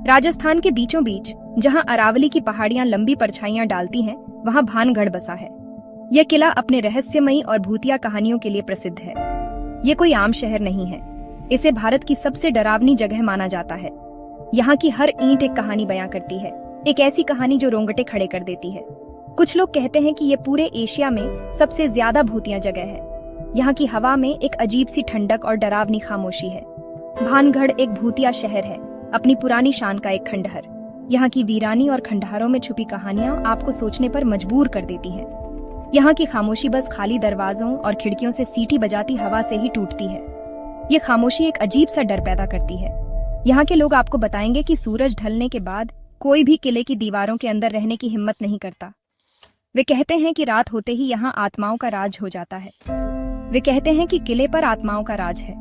राजस्थान के बीचों बीच, जहां अरावली की पहाड़ियां लंबी परछाइयां डालती हैं, वहां भानगढ़ बसा है। यह किला अपने रहस्यमयी और भूतिया कहानियों के लिए प्रसिद्ध है। ये कोई आम शहर नहीं है, इसे भारत की सबसे डरावनी जगह माना जाता है। यहाँ की हर ईंट एक कहानी बयां करती है, एक ऐसी कहानी जो रोंगटे खड़े कर देती है। कुछ लोग कहते हैं कि ये पूरे एशिया में सबसे ज्यादा भूतिया जगह है। यहाँ की हवा में एक अजीब सी ठंडक और डरावनी खामोशी है। भानगढ़ एक भूतिया शहर है, अपनी पुरानी शान का एक खंडहर। यहाँ की वीरानी और खंडहरों में छुपी कहानियां आपको सोचने पर मजबूर कर देती हैं। यहाँ की खामोशी बस खाली दरवाजों और खिड़कियों से सीटी बजाती हवा से ही टूटती है। ये खामोशी एक अजीब सा डर पैदा करती है। यहाँ के लोग आपको बताएंगे कि सूरज ढलने के बाद कोई भी किले की दीवारों के अंदर रहने की हिम्मत नहीं करता। वे कहते हैं कि रात होते ही यहाँ आत्माओं का राज हो जाता है। वे कहते हैं कि किले पर आत्माओं का राज है।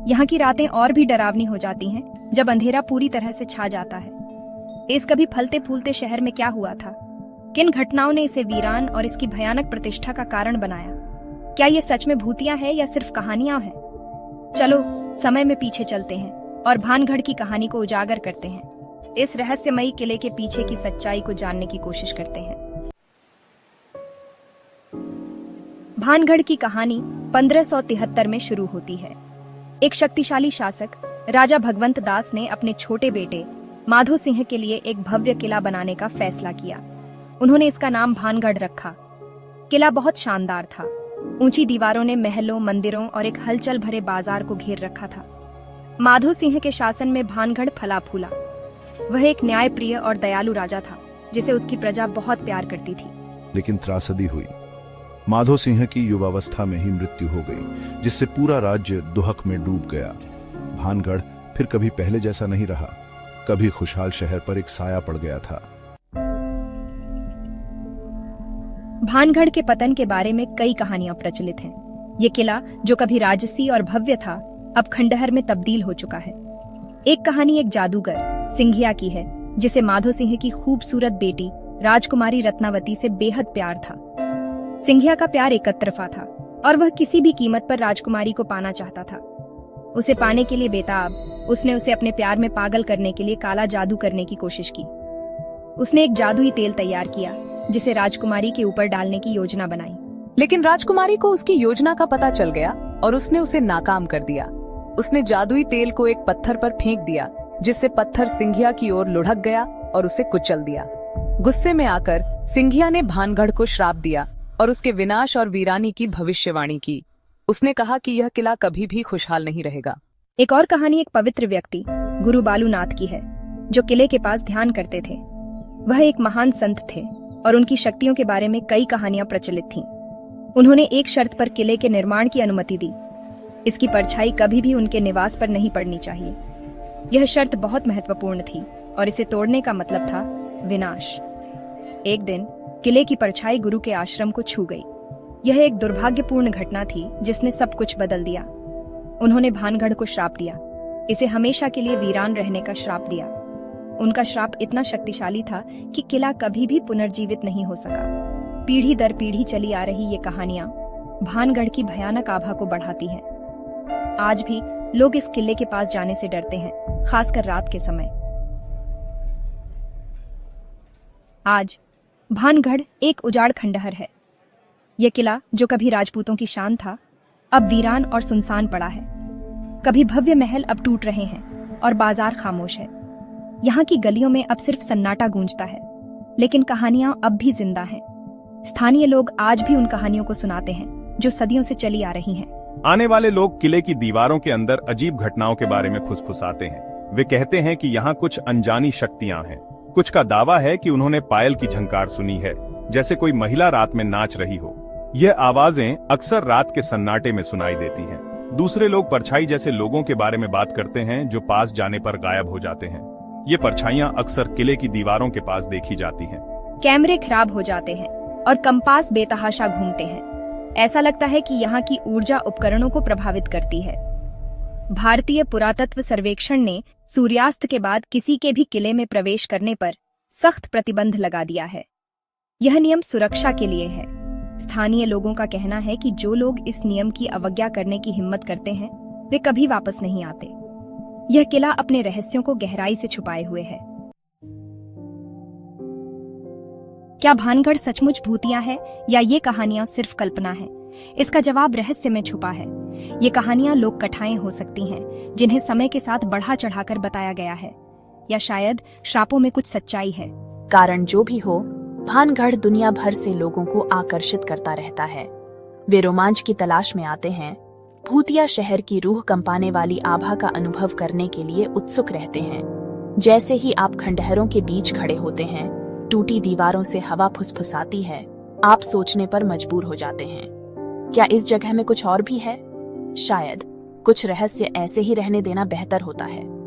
यहाँ की रातें और भी डरावनी हो जाती हैं जब अंधेरा पूरी तरह से छा जाता है। इस कभी फलते फूलते शहर में क्या हुआ था? किन घटनाओं ने इसे वीरान और इसकी भयानक प्रतिष्ठा का कारण बनाया? क्या ये सच में भूतिया है या सिर्फ कहानियां हैं? चलो समय में पीछे चलते हैं और भानगढ़ की कहानी को उजागर करते हैं। इस रहस्यमयी किले के पीछे की सच्चाई को जानने की कोशिश करते हैं। भानगढ़ की कहानी 1573 में शुरू होती है। एक शक्तिशाली शासक राजा भगवंत दास ने अपने छोटे बेटे माधो सिंह के लिए एक भव्य किला बनाने का फैसला किया। उन्होंने इसका नाम भानगढ़ रखा। किला बहुत शानदार था। ऊंची दीवारों ने महलों, मंदिरों और एक हलचल भरे बाजार को घेर रखा था। माधो सिंह के शासन में भानगढ़ फला फूला। वह एक न्यायप्रिय और दयालु राजा था जिसे उसकी प्रजा बहुत प्यार करती थी। लेकिन त्रासदी हुई। माधो सिंह की युवावस्था में ही मृत्यु हो गई, जिससे पूरा राज्य दुहक में डूब गया। भानगढ़ फिर कभी पहले जैसा नहीं रहा। कभी खुशहाल शहर पर एक साया पड़ गया था। भानगढ़ के पतन के बारे में कई कहानियां प्रचलित हैं। ये किला जो कभी राजसी और भव्य था, अब खंडहर में तब्दील हो चुका है। एक कहानी एक जादूगर सिंघिया की है, जिसे माधो सिंह की खूबसूरत बेटी राजकुमारी रत्नावती से बेहद प्यार था। सिंघिया का प्यार एक तरफा था और वह किसी भी कीमत पर राजकुमारी को पाना चाहता था। उसे पाने के लिए बेताब, उसने उसे अपने प्यार में पागल करने के लिए काला जादू करने की कोशिश की। उसने एक जादुई तेल तैयार किया जिसे राजकुमारी के ऊपर डालने की योजना बनाई। लेकिन राजकुमारी को उसकी योजना का पता चल गया और उसने उसे नाकाम कर दिया। उसने जादुई तेल को एक पत्थर पर फेंक दिया, जिससे पत्थर सिंघिया की ओर लुढ़क गया और उसे कुचल दिया। गुस्से में आकर सिंघिया ने भानगढ़ को श्राप दिया और उसके विनाश और वीरानी की भविष्यवाणी की। उसने कहा कि यह किला कभी भी खुशहाल नहीं रहेगा। एक और कहानी एक पवित्र व्यक्ति गुरु बालूनाथ की है, जो किले के पास ध्यान करते थे। वह एक महान संत थे और उनकी शक्तियों के बारे में कई कहानियां प्रचलित थीं। उन्होंने एक शर्त पर किले के निर्माण की अनुमति दी। इसकी परछाई कभी भी उनके निवास पर नहीं पड़नी चाहिए। यह शर्त बहुत महत्वपूर्ण थी और इसे तोड़ने का मतलब था विनाश। एक दिन किले की परछाई गुरु के आश्रम को छू गई। यह एक दुर्भाग्यपूर्ण घटना थी जिसने सब कुछ बदल दिया। उन्होंने भानगढ़ को श्राप दिया, इसे हमेशा के लिए वीरान रहने का श्राप दिया। उनका श्राप इतना शक्तिशाली था कि किला कभी भी पुनर्जीवित नहीं हो सका। पीढ़ी दर पीढ़ी चली आ रही ये कहानियां भानगढ़ की भयानक आभा को बढ़ाती हैं। आज भी लोग इस किले के पास जाने से डरते हैं, खासकर रात के समय। आज भानगढ़ एक उजाड़ खंडहर है। यह किला जो कभी राजपूतों की शान था, अब वीरान और सुनसान पड़ा है। कभी भव्य महल अब टूट रहे हैं और बाजार खामोश है। यहाँ की गलियों में अब सिर्फ सन्नाटा गूंजता है, लेकिन कहानियां अब भी जिंदा हैं। स्थानीय लोग आज भी उन कहानियों को सुनाते हैं जो सदियों से चली आ रही हैं। आने वाले लोग किले की दीवारों के अंदर अजीब घटनाओं के बारे में फुसफुसाते हैं। वे कहते हैं कि यहाँ कुछ अनजानी शक्तियां हैं। कुछ का दावा है कि उन्होंने पायल की झंकार सुनी है, जैसे कोई महिला रात में नाच रही हो। यह आवाजें अक्सर रात के सन्नाटे में सुनाई देती हैं। दूसरे लोग परछाई जैसे लोगों के बारे में बात करते हैं जो पास जाने पर गायब हो जाते हैं। ये परछाइयां अक्सर किले की दीवारों के पास देखी जाती हैं। कैमरे खराब हो जाते हैं और कंपास बेतहाशा घूमते हैं। ऐसा लगता है कि यहाँ की ऊर्जा उपकरणों को प्रभावित करती है। भारतीय पुरातत्व सर्वेक्षण ने सूर्यास्त के बाद किसी के भी किले में प्रवेश करने पर सख्त प्रतिबंध लगा दिया है। यह नियम सुरक्षा के लिए है। स्थानीय लोगों का कहना है कि जो लोग इस नियम की अवज्ञा करने की हिम्मत करते हैं, वे कभी वापस नहीं आते। यह किला अपने रहस्यों को गहराई से छुपाए हुए है। क्या भानगढ़ सचमुच भूतिया है या ये कहानियां सिर्फ कल्पना है? इसका जवाब रहस्य में छुपा है। ये कहानियां लोक कथाएं हो सकती हैं, जिन्हें समय के साथ बढ़ा चढ़ाकर बताया गया है, या शायद श्रापों में कुछ सच्चाई है। कारण जो भी हो, भानगढ़ दुनिया भर से लोगों को आकर्षित करता रहता है। वे रोमांच की तलाश में आते हैं, भूतिया शहर की रूह कंपाने वाली आभा का अनुभव करने के लिए उत्सुक रहते हैं। जैसे ही आप खंडहरों के बीच खड़े होते हैं, टूटी दीवारों से हवा फुसफुसाती है, आप सोचने पर मजबूर हो जाते हैं, क्या इस जगह में कुछ और भी है? शायद कुछ रहस्य ऐसे ही रहने देना बेहतर होता है।